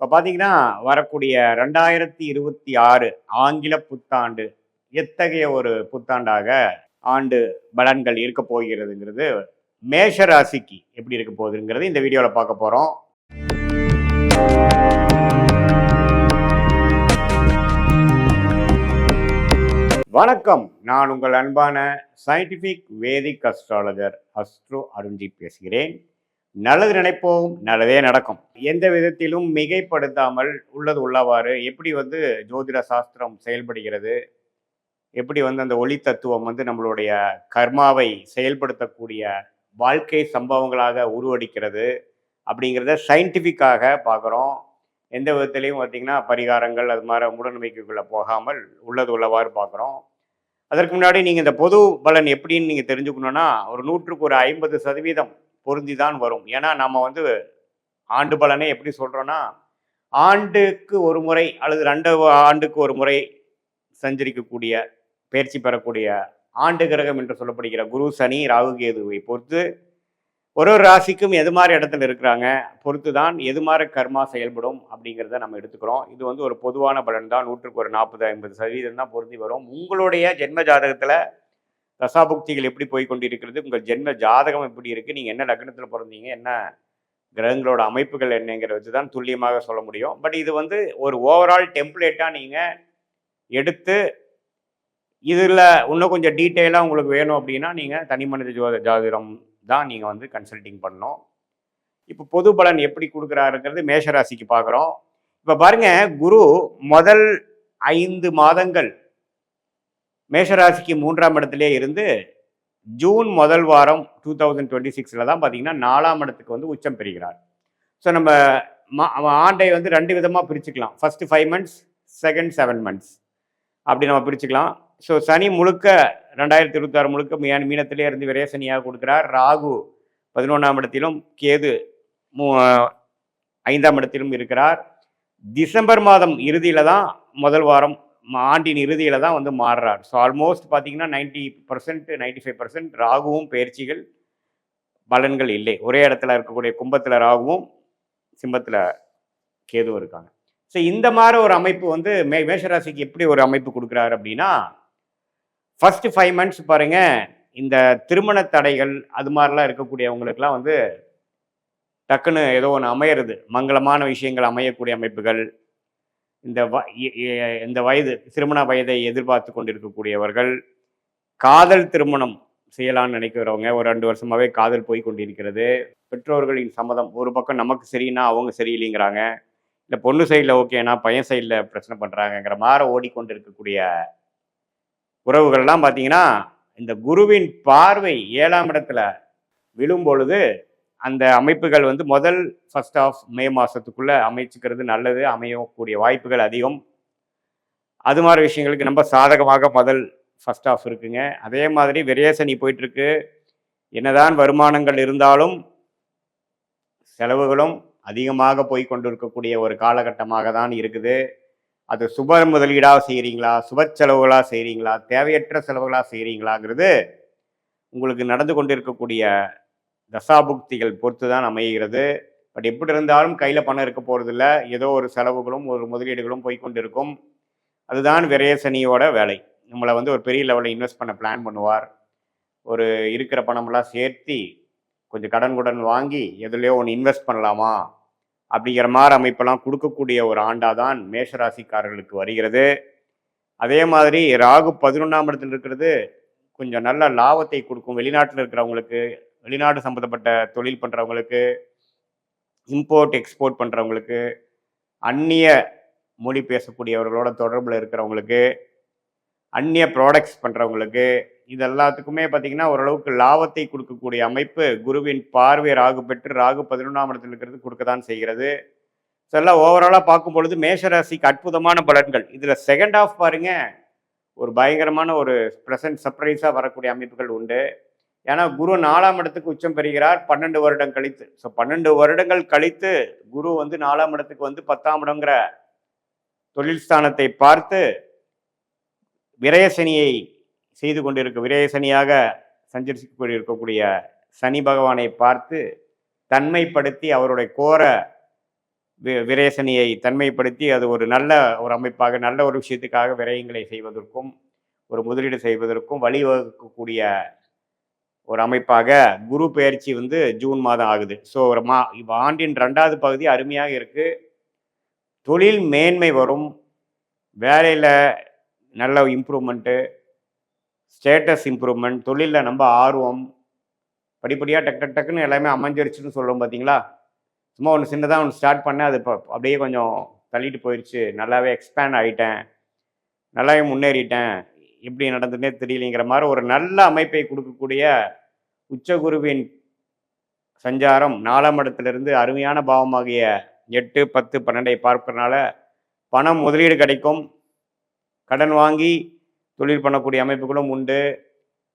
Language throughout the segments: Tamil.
இப்போ பார்த்தீங்கன்னா, வரக்கூடிய 2026 ஆங்கில புத்தாண்டு எத்தகைய ஒரு புத்தாண்டாக ஆண்டு பலன்கள் இருக்க போகிறதுங்கிறது, மேஷ ராசிக்கு எப்படி இருக்க போகுதுங்கிறது இந்த வீடியோவில் பார்க்க போகிறோம். வணக்கம், நான் உங்கள் அன்பான சயின்டிஃபிக் வேதிக் அஸ்ட்ராலஜர் அஸ்ட்ரோ அருண்ஜி பேசுகிறேன். நல்லது நினைப்போம், நல்லதே நடக்கும். எந்த விதத்திலும் மிகைப்படுத்தாமல் உள்ளது உள்ளவாறு எப்படி ஜோதிட சாஸ்திரம் செயல்படுகிறது, எப்படி அந்த ஒளி தத்துவம் நம்மளுடைய கர்மாவை செயல்படுத்தக்கூடிய வாழ்க்கை சம்பவங்களாக உருவடிக்கிறது அப்படிங்கிறத சயின்டிஃபிக்காக பார்க்குறோம். எந்த விதத்திலையும் பார்த்தீங்கன்னா பரிகாரங்கள் அது மாதிரி மூடநம்பிக்கைக்குள்ளே போகாமல் உள்ளது உள்ளவாறு பார்க்குறோம். அதற்கு முன்னாடி நீங்கள் இந்த பொது பலன் எப்படின்னு நீங்கள் தெரிஞ்சுக்கணுன்னா, ஒரு 100க்கு ஒரு 50% பொருந்தி தான் வரும். ஏன்னா நம்ம ஆண்டு பலனை எப்படி சொல்கிறோன்னா, ஆண்டுக்கு ஒரு முறை அல்லது 2 ஆண்டுக்கு ஒரு முறை சஞ்சரிக்கக்கூடிய பயிற்சி பெறக்கூடிய ஆண்டு கிரகம் என்று சொல்லப்படுகிற குரு, சனி, ராகு, கேதுவை பொறுத்து ஒரு ராசிக்கும் எது மாதிரி இடத்துல இருக்கிறாங்க பொறுத்து தான் எது மாதிரி கர்மா செயல்படும் அப்படிங்கிறத நம்ம எடுத்துக்கிறோம். இது ஒரு பொதுவான பலன் தான். 100க்கு ஒரு 40-50% தான் பொருந்தி வரும். உங்களுடைய ஜென்ம ஜாதகத்தில் தசாபுக்திகள் எப்படி போய் கொண்டிருக்கிறது, உங்கள் ஜென்ம ஜாதகம் எப்படி இருக்குது, நீங்கள் என்ன லக்னத்தில் பிறந்தீங்க, என்ன கிரகங்களோட அமைப்புகள் என்னங்கிற வச்சு தான் துல்லியமாக சொல்ல முடியும். பட் இது ஒரு ஓவரால் டெம்ப்ளேட்டாக நீங்கள் எடுத்து இதில் இன்னும் கொஞ்சம் டீட்டெயிலாக உங்களுக்கு வேணும் அப்படின்னா நீங்கள் தனி மனித ஜாதிடம் தான் நீங்கள் கன்சல்டிங் பண்ணணும். இப்போ பொது பலன் எப்படி கொடுக்குறாருங்கிறது மேஷராசிக்கு பார்க்குறோம். இப்போ பாருங்க, குரு முதல் 5 மாதங்கள் மேஷராசிக்கு 3ஆம் இடத்திலே இருந்து ஜூன் முதல் வாரம் 2026 தான் பார்த்தீங்கன்னா 4ஆம் இடத்துக்கு உச்சம் பெறுகிறார். ஸோ நம்ம ஆண்டை 2 விதமாக பிரிச்சுக்கலாம். ஃபர்ஸ்ட் 5 months, செகண்ட் 7 months அப்படி நம்ம பிரிச்சுக்கலாம். ஸோ சனி முழுக்க 2026 முழுக்க மீனத்திலே இருந்து விரைய சனியாக கொடுக்கிறார். ராகு 11ஆம் இடத்திலும், கேது 5ஆம் இடத்திலும் இருக்கிறார். டிசம்பர் மாதம் இறுதியில் தான் முதல் வாரம் ஆண்டின் இறுதியில் தான் மாறுறார். ஸோ ஆல்மோஸ்ட் பார்த்தீங்கன்னா 90% 95% ராகுவும் பயிற்சிகள் பலன்கள் இல்லை. ஒரே இடத்துல இருக்கக்கூடிய கும்பத்தில் ராகுவும் சிம்மத்தில் கேதுவும் இருக்காங்க. ஸோ இந்த மாதிரி ஒரு அமைப்பு மேஷராசிக்கு எப்படி ஒரு அமைப்பு கொடுக்குறாரு அப்படின்னா, ஃபர்ஸ்ட் 5 months பாருங்க, இந்த திருமண தடைகள் அது மாதிரிலாம் இருக்கக்கூடியவங்களுக்குலாம் டக்குன்னு ஏதோ ஒன்று அமையிறது, மங்களமான விஷயங்கள் அமையக்கூடிய அமைப்புகள். இந்த வயது திருமண வயதை எதிர்பார்த்து கொண்டிருக்கக்கூடியவர்கள், காதல் திருமணம் செய்யலான்னு நினைக்கிறவங்க, ஒரு 2 வருஷமாகவே காதல் போய் கொண்டிருக்கிறது. பெற்றோர்களின் சம்மதம், ஒரு பக்கம் நமக்கு சரின்னா அவங்க சரியில்லைங்கிறாங்க, இல்லை பொண்ணு சைடில் ஓகேனா பையன் சைடில் பிரச்சனை பண்ணுறாங்கங்கிற மாதிரி ஓடிக்கொண்டிருக்கக்கூடிய உறவுகள்லாம் பார்த்தீங்கன்னா, இந்த குருவின் பார்வை 7ஆம் இடத்துல விழும் பொழுது அந்த அமைப்புகள் முதல் ஃபர்ஸ்ட் ஆஃப் மே மாதத்துக்குள்ளே அமைச்சுக்கிறது நல்லது, அமையக்கூடிய வாய்ப்புகள் அதிகம். அது மாதிரி விஷயங்களுக்கு ரொம்ப சாதகமாக முதல் ஃபர்ஸ்ட் ஆஃப் இருக்குங்க. அதே மாதிரி விரயசனி போயிட்டுருக்கு. என்னதான் வருமானங்கள் இருந்தாலும் செலவுகளும் அதிகமாக போய் கொண்டு இருக்கக்கூடிய ஒரு காலகட்டமாக தான் இருக்குது. அது சுப முதலீடாக செய்கிறீங்களா, சுப செலவுகளாக செய்கிறீங்களா, தேவையற்ற செலவுகளாக செய்கிறீங்களாங்கிறது உங்களுக்கு நடந்து கொண்டு இருக்கக்கூடிய தசாபுக்திகள் பொறுத்து தான் அமைகிறது. பட் எப்படி இருந்தாலும் கையில் பணம் இருக்க போகிறதில்ல, ஏதோ ஒரு செலவுகளும் ஒரு முதலீடுகளும் போய்கொண்டு இருக்கும். அதுதான் விரயசனியோட வேலை. நம்மளை ஒரு பெரிய லெவலில் இன்வெஸ்ட் பண்ண பிளான் பண்ணுவார். ஒரு இருக்கிற பணமெல்லாம் சேர்த்தி கொஞ்சம் கடன் வாங்கி எதுலையோ ஒன்று இன்வெஸ்ட் பண்ணலாமா அப்படிங்கிற மாதிரி அமைப்பெல்லாம் கொடுக்கக்கூடிய ஒரு ஆண்டாக தான் மேஷராசிக்காரர்களுக்கு வருகிறது. அதே மாதிரி ராகு 11ஆம் இடத்தில் இருக்கிறது கொஞ்சம் நல்ல லாபத்தை கொடுக்கும். வெளிநாட்டில் இருக்கிறவங்களுக்கு, வெளிநாடு சம்மந்தப்பட்ட தொழில் பண்ணுறவங்களுக்கு, இம்போர்ட் எக்ஸ்போர்ட் பண்ணுறவங்களுக்கு, அந்நிய மொழி பேசக்கூடியவர்களோட தொடர்பில் இருக்கிறவங்களுக்கு, அந்நிய ப்ராடக்ட்ஸ் பண்ணுறவங்களுக்கு, இது எல்லாத்துக்குமே பார்த்திங்கன்னா ஓரளவுக்கு லாபத்தை கொடுக்கக்கூடிய அமைப்பு குருவின் பார்வை ராகு பெற்று ராகு 11ஆம் இடத்தில் இருக்கிறது கொடுக்க தான் செய்கிறது. ஸோ எல்லாம் ஓவராலாக பார்க்கும் பொழுது மேஷராசிக்கு அற்புதமான பலன்கள். இதில் செகண்ட் ஆஃப் பாருங்க, ஒரு பயங்கரமான ஒரு ப்ரெசன்ட் சர்ப்ரைஸாக வரக்கூடிய அமைப்புகள் உண்டு. ஏன்னா குரு 4ஆம் இடத்துக்கு உச்சம் பெறுகிறார் 12 வருடம் கழித்து. ஸோ 12 வருடங்கள் கழித்து குரு 4ஆம் இடத்துக்கு 10ஆம் இடங்கிற தொழில் ஸ்தானத்தை பார்த்து விரயசனியை செய்து கொண்டிருக்க, விரயசனியாக சஞ்சரித்து கொண்டிருக்கக்கூடிய சனி பகவானை பார்த்து தன்மைப்படுத்தி அவருடைய கோர விரேசனியை தன்மைப்படுத்தி அது ஒரு நல்ல ஒரு அமைப்பாக நல்ல ஒரு விஷயத்துக்காக விரயங்களை செய்வதற்கும் ஒரு முதலீடு செய்வதற்கும் வழிவகுக்கக்கூடிய ஒரு அமைப்பாக குரு பெயர்ச்சி வந்து ஜூன் மாதம் ஆகுது. ஸோ ஒரு இப்போ ஆண்டின் 2வது பகுதி அருமையாக இருக்கு. தொழில் மேன்மை வரும், வேலையில் நல்ல இம்ப்ரூவ்மெண்ட்டு, ஸ்டேட்டஸ் இம்ப்ரூவ்மெண்ட், தொழிலில் ரொம்ப ஆர்வம், படிப்படியாக டக்கு டக்கு டக்குன்னு எல்லாமே அமைஞ்சிருச்சுன்னு சொல்லுவோம் பார்த்தீங்களா? சும்மா ஒன்று சின்னதாக ஒன்று ஸ்டார்ட் பண்ணேன், அது இப்போ அப்படியே கொஞ்சம் தள்ளிட்டு போயிடுச்சு, நல்லாவே எக்ஸ்பேண்ட் ஆகிட்டேன், நல்லாவே முன்னேறிட்டேன், எப்படி நடந்ததுன்னே தெரியலைங்கிற மாதிரி ஒரு நல்ல அமைப்பை கொடுக்கக்கூடிய உச்சகுருவின் சஞ்சாரம் 4ஆம் இடத்திலிருந்து அருமையான பாவமாகிய 8, 10, 12 பார்க்கறனால பணம் முதலீடு கிடைக்கும், கடன் வாங்கி தொழில் பண்ணக்கூடிய அமைப்புகளும் உண்டு,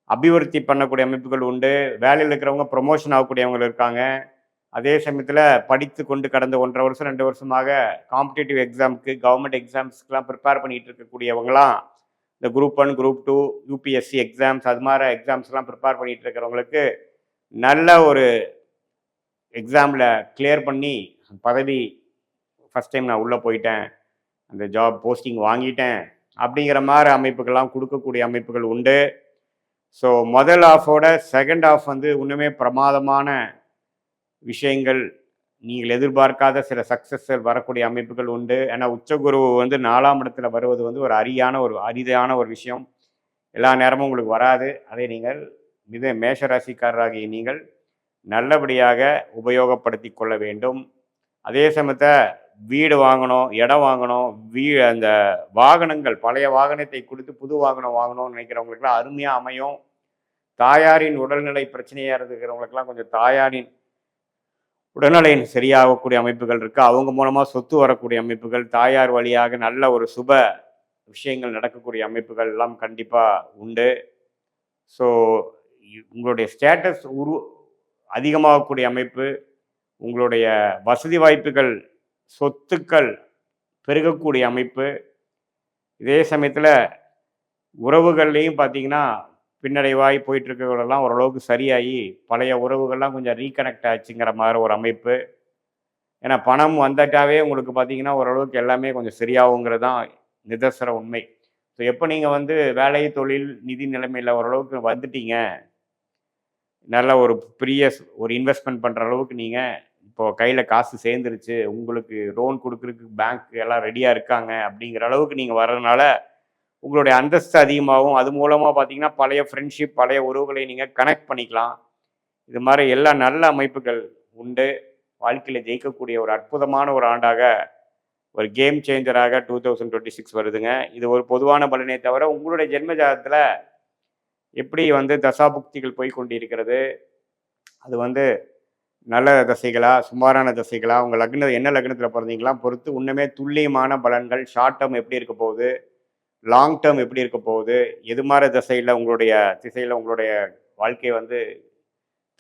அபிவிருத்தி பண்ணக்கூடிய அமைப்புகள் உண்டு, வேலையில் இருக்கிறவங்க ப்ரொமோஷன் ஆகக்கூடியவங்க இருக்காங்க. அதே சமயத்தில் படித்து கொண்டு கடந்த 1.5 வருஷம் 2 வருஷமாக காம்படிட்டிவ் எக்ஸாமுக்கு கவர்மெண்ட் எக்ஸாம்ஸ்க்கெலாம் ப்ரிப்பேர் பண்ணிகிட்டு இருக்கக்கூடியவங்களாம் இந்த குரூப் 1 குரூப் 2 யூபிஎஸ்சி எக்ஸாம்ஸ் அது மாதிரி எக்ஸாம்ஸ்லாம் ப்ரிப்பேர் பண்ணிகிட்டு இருக்கிறவங்களுக்கு நல்ல ஒரு எக்ஸாமில் கிளியர் பண்ணி பதவி ஃபஸ்ட் டைம் நான் உள்ளே போயிட்டேன், அந்த ஜாப் போஸ்டிங் வாங்கிட்டேன் அப்படிங்கிற மாதிரி அமைப்புகள்லாம் கொடுக்கக்கூடிய அமைப்புகள் உண்டு. ஸோ முதல் ஆஃபோட செகண்ட் ஆஃப் வந்து இன்னுமே பிரமாதமான விஷயங்கள், நீங்கள் எதிர்பார்க்காத சில சக்ஸஸ்கள் வரக்கூடிய அமைப்புகள் உண்டு. ஏன்னா உச்சகுரு வந்து 4ஆம் இடத்துல வருவது வந்து ஒரு அரிதான ஒரு விஷயம், எல்லா நேரமும் உங்களுக்கு வராது. அதை நீங்கள் மேஷ ராசிக்காரராகிய நீங்கள் நல்லபடியாக உபயோகப்படுத்தி கொள்ள வேண்டும். அதே சமயத்தை வீடு வாங்கணும், இடம் வாங்கணும், அந்த வாகனங்கள் பழைய வாகனத்தை கொடுத்து புது வாகனம் வாங்கணும்னு நினைக்கிறவங்களுக்குலாம் அருமையாக அமையும். தாயாரின் உடல்நிலை பிரச்சனையாக இருக்கிறவங்களுக்கெல்லாம் கொஞ்சம் தாயாரின் உடல்நிலை சரியாகக்கூடிய அமைப்புகள் இருக்குது, அவங்க மூலமாக சொத்து வரக்கூடிய அமைப்புகள், தாயார் வழியாக நல்ல ஒரு சுப விஷயங்கள் நடக்கக்கூடிய அமைப்புகள் எல்லாம் கண்டிப்பாக உண்டு. ஸோ உங்களுடைய ஸ்டேட்டஸ் அதிகமாகக்கூடிய அமைப்பு, உங்களுடைய வசதி வாய்ப்புகள் சொத்துக்கள் பெருகக்கூடிய அமைப்பு, இதே சமயத்தில் உறவுகள்லேயும் பார்த்தீங்கன்னா பின்னடைவாய் போயிட்டுருக்கிறவங்களெல்லாம் ஓரளவுக்கு சரியாகி பழைய உறவுகள்லாம் கொஞ்சம் ரீகனெக்ட் ஆச்சுங்கிற மாதிரி ஒரு அமைப்பு. ஏன்னா பணம் வந்துட்டாவே உங்களுக்கு பார்த்தீங்கன்னா ஓரளவுக்கு எல்லாமே கொஞ்சம் சரியாகுங்கிறது தான் நிதர்சன உண்மை. ஸோ எப்போ நீங்கள் வந்து வேலை தொழில் நிதி நிலைமையில் ஓரளவுக்கு வந்துட்டீங்க, நல்ல ஒரு பெரிய ஒரு இன்வெஸ்ட்மெண்ட் பண்ணுற அளவுக்கு நீங்கள் இப்போது கையில் காசு சேர்ந்துருச்சு, உங்களுக்கு லோன் கொடுக்குறதுக்கு பேங்க் எல்லாம் ரெடியாக இருக்காங்க அப்படிங்கிற அளவுக்கு நீங்கள் வர்றதுனால உங்களுடைய அந்தஸ்து அதிகமாகும். அது மூலமாக பார்த்தீங்கன்னா பழைய ஃப்ரெண்ட்ஷிப் பழைய உறவுகளை நீங்கள் கனெக்ட் பண்ணிக்கலாம். இது மாதிரி எல்லா நல்ல அமைப்புகள் உண்டு. வாழ்க்கையில் ஜெயிக்கக்கூடிய ஒரு அற்புதமான ஒரு ஆண்டாக, ஒரு கேம் சேஞ்சராக 2026 வருதுங்க. இது ஒரு பொதுவான பலனே தவிர உங்களுடைய ஜென்ம ஜாதகத்தில் எப்படி வந்து தசாபுக்திகள் போய் கொண்டிருக்கிறது, அது வந்து நல்ல தசைகளா சுமாரான தசைகளா, உங்கள் லக்னம் என்ன லக்னத்தில் பிறந்தீங்களாம் பொறுத்து இன்னுமே துல்லியமான பலன்கள், ஷார்ட் டேர்ம் எப்படி இருக்க போகுது, லாங் டேர்ம் எப்படி இருக்க போகுது, எது மாதிரி திசையில் உங்களுடைய வாழ்க்கை வந்து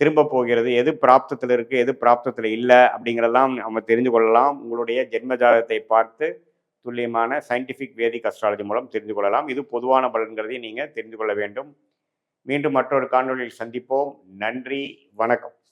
திரும்ப போகிறது, எது பிராப்தத்தில் இருக்குது எது பிராப்தத்தில் இல்லை அப்படிங்கிறதெல்லாம் நம்ம தெரிந்து கொள்ளலாம். உங்களுடைய ஜென்ம ஜாதகத்தை பார்த்து துல்லியமான சயின்டிஃபிக் வேதிக் அஸ்ட்ராலஜி மூலம் தெரிந்து கொள்ளலாம். இது பொதுவான பலன்கிறதையும் நீங்கள் தெரிந்து கொள்ள வேண்டும். மீண்டும் மற்றொரு காணொலியில் சந்திப்போம். நன்றி, வணக்கம்.